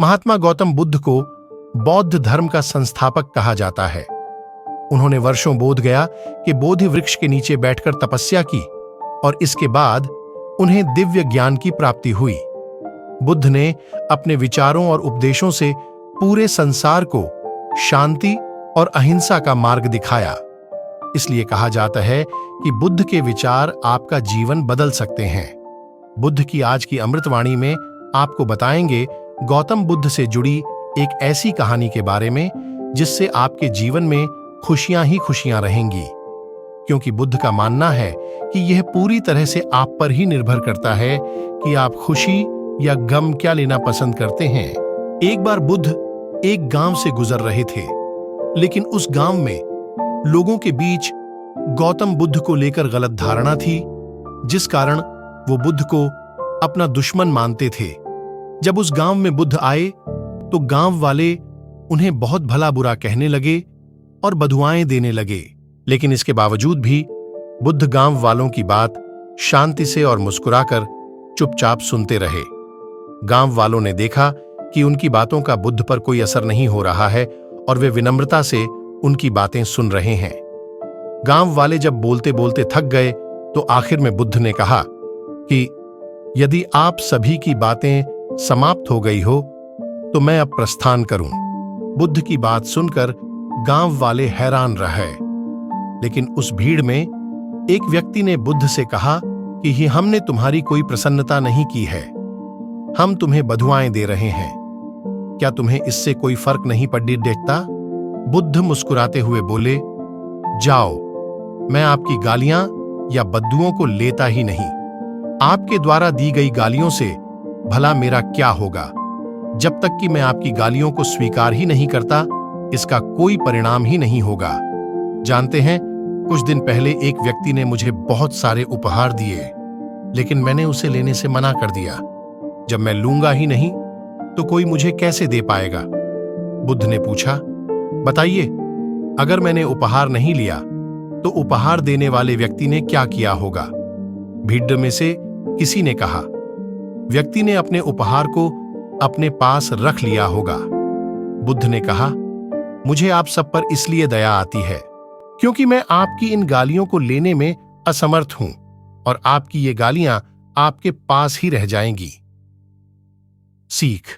महात्मा गौतम बुद्ध को बौद्ध धर्म का संस्थापक कहा जाता है। उन्होंने वर्षों बोध गया कि बोधि वृक्ष के नीचे बैठकर तपस्या की और इसके बाद उन्हें दिव्य ज्ञान की प्राप्ति हुई। बुद्ध ने अपने विचारों और उपदेशों से पूरे संसार को शांति और अहिंसा का मार्ग दिखाया। इसलिए कहा जाता है कि बुद्ध के विचार आपका जीवन बदल सकते हैं। बुद्ध की आज की अमृतवाणी में आपको बताएंगे गौतम बुद्ध से जुड़ी एक ऐसी कहानी के बारे में जिससे आपके जीवन में खुशियां ही खुशियां रहेंगी, क्योंकि बुद्ध का मानना है कि यह पूरी तरह से आप पर ही निर्भर करता है कि आप खुशी या गम क्या लेना पसंद करते हैं। एक बार बुद्ध एक गांव से गुजर रहे थे, लेकिन उस गांव में लोगों के बीच गौतम बुद्ध को लेकर गलत धारणा थी, जिस कारण वो बुद्ध को अपना दुश्मन मानते थे। जब उस गांव में बुद्ध आए तो गांव वाले उन्हें बहुत भला बुरा कहने लगे और बदुआएं देने लगे, लेकिन इसके बावजूद भी बुद्ध गांव वालों की बात शांति से और मुस्कुराकर चुपचाप सुनते रहे। गांव वालों ने देखा कि उनकी बातों का बुद्ध पर कोई असर नहीं हो रहा है और वे विनम्रता से उनकी बातें सुन रहे हैं। गांव वाले जब बोलते बोलते थक गए तो आखिर में बुद्ध ने कहा कि यदि आप सभी की बातें समाप्त हो गई हो तो मैं अब प्रस्थान करूं। बुद्ध की बात सुनकर गांव वाले हैरान रहे, लेकिन उस भीड़ में एक व्यक्ति ने बुद्ध से कहा कि हमने तुम्हारी कोई प्रसन्नता नहीं की है, हम तुम्हें बधुआएं दे रहे हैं, क्या तुम्हें इससे कोई फर्क नहीं पड़ी देखता? बुद्ध मुस्कुराते हुए बोले, जाओ, मैं आपकी गालियां या बद्दुओं को लेता ही नहीं। आपके द्वारा दी गई गालियों से भला मेरा क्या होगा? जब तक कि मैं आपकी गालियों को स्वीकार ही नहीं करता, इसका कोई परिणाम ही नहीं होगा। जानते हैं, कुछ दिन पहले एक व्यक्ति ने मुझे बहुत सारे उपहार दिए, लेकिन मैंने उसे लेने से मना कर दिया। जब मैं लूंगा ही नहीं तो कोई मुझे कैसे दे पाएगा? बुद्ध ने पूछा, बताइए, अगर मैंने उपहार नहीं लिया तो उपहार देने वाले व्यक्ति ने क्या किया होगा? भीड़ में से किसी ने कहा, व्यक्ति ने अपने उपहार को अपने पास रख लिया होगा। बुद्ध ने कहा, मुझे आप सब पर इसलिए दया आती है क्योंकि मैं आपकी इन गालियों को लेने में असमर्थ हूं और आपकी ये गालियां आपके पास ही रह जाएंगी। सीख।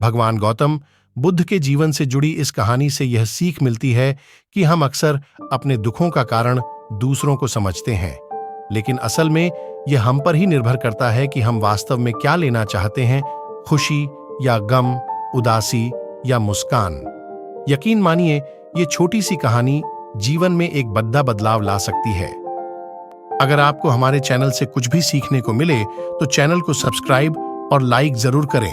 भगवान गौतम बुद्ध के जीवन से जुड़ी इस कहानी से यह सीख मिलती है कि हम अक्सर अपने दुखों का कारण दूसरों को समझते हैं, लेकिन असल में यह हम पर ही निर्भर करता है कि हम वास्तव में क्या लेना चाहते हैं, खुशी या गम, उदासी या मुस्कान। यकीन मानिए, ये छोटी सी कहानी जीवन में एक बड़ा बदलाव ला सकती है। अगर आपको हमारे चैनल से कुछ भी सीखने को मिले तो चैनल को सब्सक्राइब और लाइक जरूर करें।